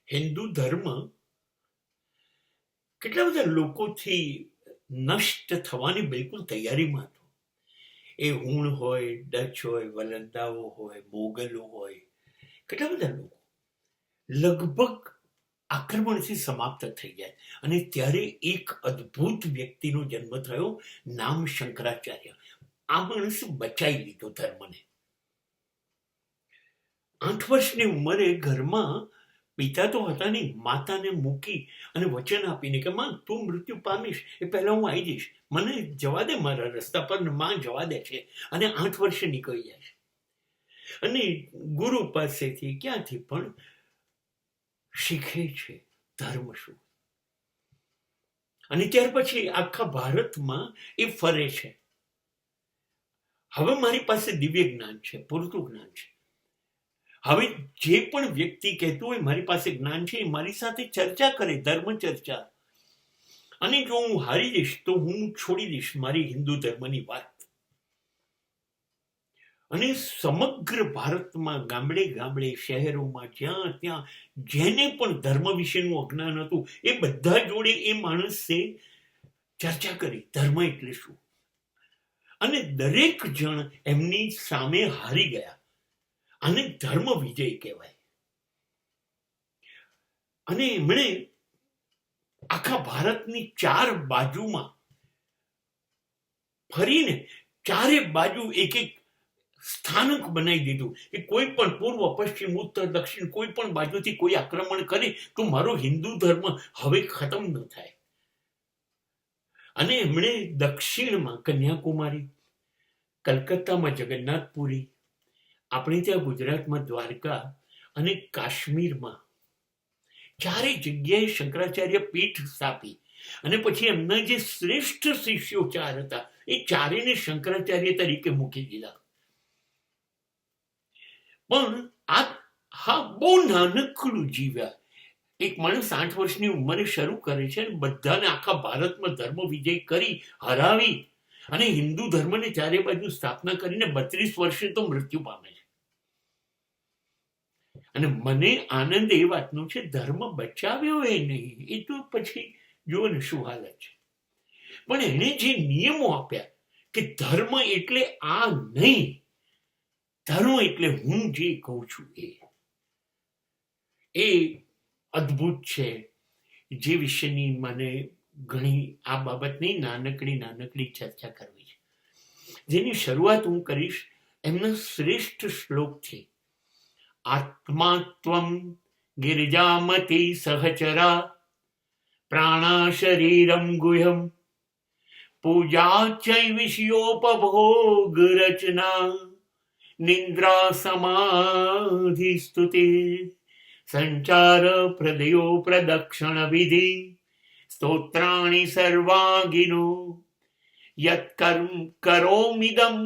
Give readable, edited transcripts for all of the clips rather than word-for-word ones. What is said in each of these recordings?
હિન્દુ ધર્મ કેટલા બધા લોકોથી નષ્ટ થવાની બિલકુલ તૈયારીમાં હતો. એ હુણ હોય, ડચ હોય, વલંદાઓ હોય, મોગલો હોય, કેટલા બધા લોકો લગભગ આક્રમણથી સમાપ્ત થઈ જાય. અને ત્યારે એક અદ્ભુત વ્યક્તિનો જન્મ થયો, નામ શંકરાચાર્ય. આ માણસ બચાવી લીધો ધર્મને. 8 વર્ષની ઉંમરે ઘરમાં પિતા તો હતા નહીં, માતાને મૂકી અને વચન આપીને કે માં તું મૃત્યુ પામીશ એ પહેલા હું આવી જઈશ, મને જવા દે મારા રસ્તા પર, માં જવા દે છે. અને 8 વર્ષે નીકળી જાય છે. અને ગુરુ પાસેથી ક્યાંથી પણ શીખે છે ધર્મ શું. અને ત્યાર પછી આખા ભારતમાં એ ફરે છે. હવે મારી પાસે દિવ્ય જ્ઞાન છે, પૂરતું જ્ઞાન છે. હવે જે પણ વ્યક્તિ કહેતું હોય મારી પાસે જ્ઞાન છે, એ મારી સાથે ચર્ચા કરે, ધર્મ ચર્ચા. અને જો હું હારી જઈશ તો હું છોડી દઈશ મારી હિન્દુ ધર્મની વાત. અને સમગ્ર ભારતમાં ગામડે ગામડે, શહેરોમાં, જ્યાં ત્યાં જેને પણ ધર્મ વિશેનું અજ્ઞાન હતું એ બધા જોડે એ માણસે ચર્ચા કરી ધર્મ એટલે શું. અને દરેક જણ એમની સામે હારી ગયા. આને ધર્મ વિજય કહેવાય. અને એમણે આખા ભારતની 4 બાજુમાં ફરીને ચારે બાજુ એક એક સ્થાનક બનાવી દીધું કે કોઈ પણ પૂર્વ, પશ્ચિમ, ઉત્તર, દક્ષિણ કોઈ પણ બાજુથી કોઈ આક્રમણ કરે તો મારો હિન્દુ ધર્મ હવે ખતમ ન થાય. અને એમણે દક્ષિણમાં કન્યાકુમારી, કલકત્તામાં જગન્નાથપુરી, આપણે ત્યાં ગુજરાતમાં દ્વારકા અને કાશ્મીરમાં 4 જગ્યાએ શંકરાચાર્ય પીઠ સ્થાપી. અને પછી એમના જે શ્રેષ્ઠ શિષ્યો 4 હતા એ 4ને શંકરાચાર્ય તરીકે મૂકી દીધા. પણ હા બહુ નાનકડું જીવ્યા. એક માણસ 8 વર્ષની ઉંમરે શરૂ કરે છે અને બધાને આખા ભારતમાં ધર્મ વિજય કરી, હરાવી અને હિન્દુ ધર્મને 4 બાજુ સ્થાપના કરીને 32 વર્ષે તો મૃત્યુ પામે છે. અને મને આનંદ એ વાતનો છે, ધર્મ બચાવ્યો એ નહીં, એ તો પછી જુઓ ને શું હાલત છે. પણ એને જે નિયમો આપ્યા કે ધર્મ એટલે આ નહીં, ધર્મ એટલે હું જે કહું છું એ અદ્ભુત છે. જે વિશેની મને ઘણી આ બાબતની નાનકડી ચર્ચા કરવી છે. જેની શરૂઆત હું કરીશ એમના શ્રેષ્ઠ શ્લોકથી. આત્મા ત્વમ ગિરિજામતી સહચરા પ્રાણા શરીરમ ગુહ્યમ પૂજા ચૈવિષ્યોપભોગ રચના નિદ્રા સમાધિ સ્તુતિ સંચાર પ્રદયો પ્રદક્ષિણ વિધિ સ્તોત્રાણી સર્વાગિનો યત્કર્મ કરોમિદમ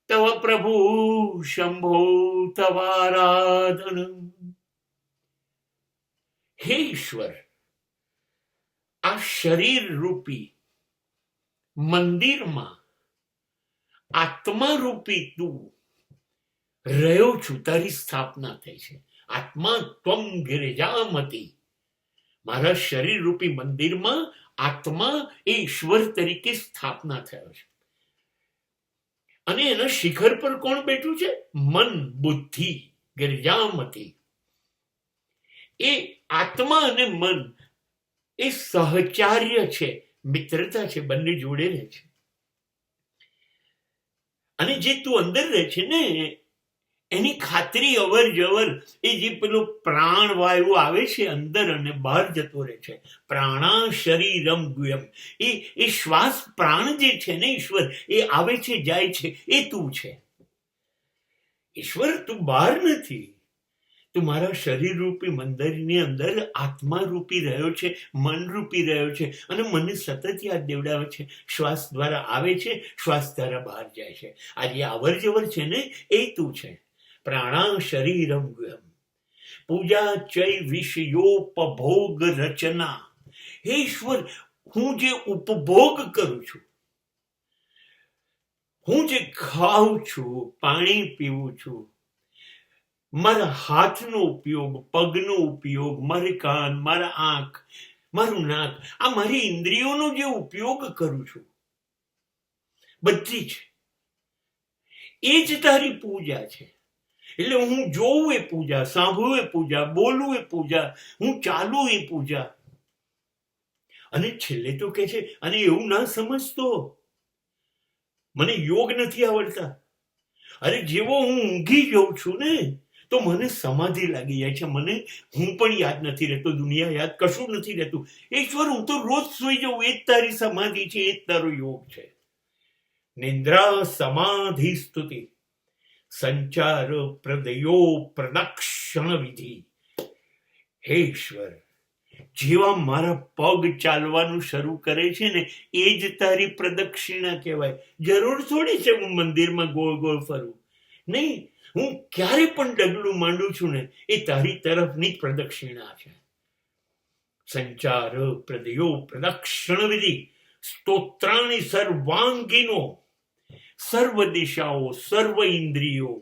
તવ પ્રભુ શંભો તવારાધનમ. હે ઈશ્વર, આ શરીર રૂપી મંદિરમાં આત્મા રૂપી તું રહ્યો છું, તારી સ્થાપના થઈ છે. આત્મા ત્વમ ગિરિજામતી, મારા શરીર રૂપી મંદિરમાં આત્મા એ ઈશ્વર તરીકે સ્થાપના થયો છે. અને એના શિખર પર કોણ બેઠું છે? મન, બુદ્ધિ, ગિરિજામતી. એ આત્મા અને મન એ સહચાર્ય છે, મિત્રતા છે, બંને જોડે રહે છે. અને જે તું અંદર રહે છે ને એની ખાતરી અવર જવર એ જે પેલો પ્રાણવાયુ આવે છે અંદર અને બહાર જતો રહે છે. પ્રાણા શરીરમ ગુહ્યમ, એ શ્વાસ પ્રાણ જે છે ને ઈશ્વર, એ આવે છે જાય છે, એ તું છે. ઈશ્વર તું બહાર નથી, તું મારા શરીર રૂપી મંદિરની અંદર આત્મા રૂપી રહ્યો છે, મન રૂપી રહ્યો છે અને મને સતત યાદ દેવડાવે છે. શ્વાસ દ્વારા આવે છે, શ્વાસ દ્વારા બહાર જાય છે. આ જે અવર જવર છે ને એ તું છે. પ્રાણા શરીરમ ગુહ્યમ પૂજા ચૈ વિષયોપભોગ રચના. હે ઈશ્વર, હું જે ઉપભોગ કરું છું, હું જે ખાઉં છું, પાણી પીવું છું, મારા હાથનો ઉપયોગ, પગનો ઉપયોગ, મારે કાન, મારા આંખ, મારું નાક, આ મારી ઇન્દ્રિયોનો જે ઉપયોગ કરું છું બધી જ, એ જ તારી પૂજા છે. એટલે હું જોઉં એ પૂજા, સાંભળું એ પૂજા, બોલું એ પૂજા, હું ચાલું એ પૂજા. અને છેલ્લે તો કે છે, અને એવું ના સમજતો મને યોગ નથી આવડતા. અરે જેવો હું ઊંઘી જાઉં છું ને તો મને સમાધિ લાગી જાય છે. મને હું પણ યાદ નથી રહેતો, દુનિયા યાદ કશું નથી રહેતું. ઈશ્વર, હું તો રોજ સુઈ જાઉં, એ જ તારી સમાધિ છે, એ જ તારો યોગ છે. નિંદ્રા સમાધિ સ્તુતિ સંચાર પ્રદયો પ્રદક્ષિણ વિધિ. હે ઈશ્વર, જેવા મારા પગ ચાલવાનું શરૂ કરે છે ને એ જ તારી પ્રદક્ષિણા કહેવાય. જરૂર થોડી છે હું મંદિરમાં ગોળ ગોળ ફરું. નહીં, હું ક્યારે પણ ડગલું માંડું છું ને એ તારી તરફની પ્રદક્ષિણા છે. સંચાર પ્રદયો પ્રદક્ષિણ વિધિ સ્તોત્રાણી સર્વાંગીનો, સર્વ દિશાઓ, સર્વ ઇન્દ્રિયો,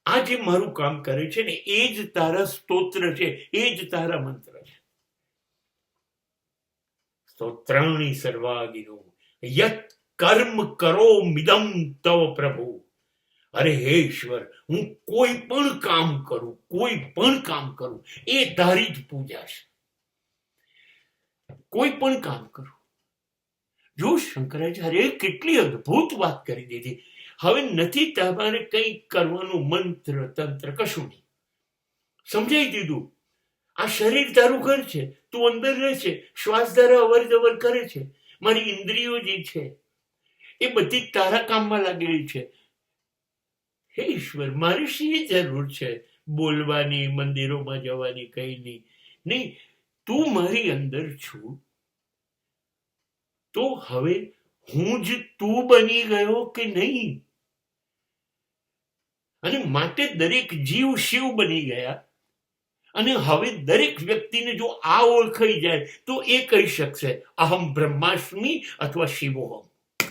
આ જે મારું કામ કરે છે ને એ જ તારા સ્તોત્ર છે, એ જ તારા મંત્ર છે. સ્તોત્રાણી સર્વાંગીનો યત કર્મ કરો મિદમ તવ પ્રભુ. અરે હે ઈશ્વર, હું કોઈ પણ કામ કરું, કોઈ પણ કામ કરું, એ તારી જ પૂજા છે. કોઈ પણ કામ કરું. જો શંકરાચાર્ય કેટલી અદ્ભુત વાત કરી દીધી. હવે નથી તમારે કંઈ કરવાનું, મંત્ર તંત્ર કશું નહીં, સમજાઈ દીધું. આ શરીર તારું ઘર છે, તું અંદર રહે છે, શ્વાસ દ્વારા અવર જવર કરે છે. મારી ઇન્દ્રિયો જે છે એ બધી તારા કામમાં લાગેલી છે. હે ઈશ્વર, મારી શી જરૂર છે બોલવાની, મંદિરોમાં જવાની? કઈ નહીં. નહીં, તું મારી અંદર છું તો હવે હું જ તું બની ગયો કે નહીં? અને માટે દરેક જીવ શિવ બની ગયા. અને હવે દરેક વ્યક્તિને જો આ ઓળખાઈ જાય તો એ કહી શકશે અહમ બ્રહ્માસ્મિ અથવા શિવોહમ.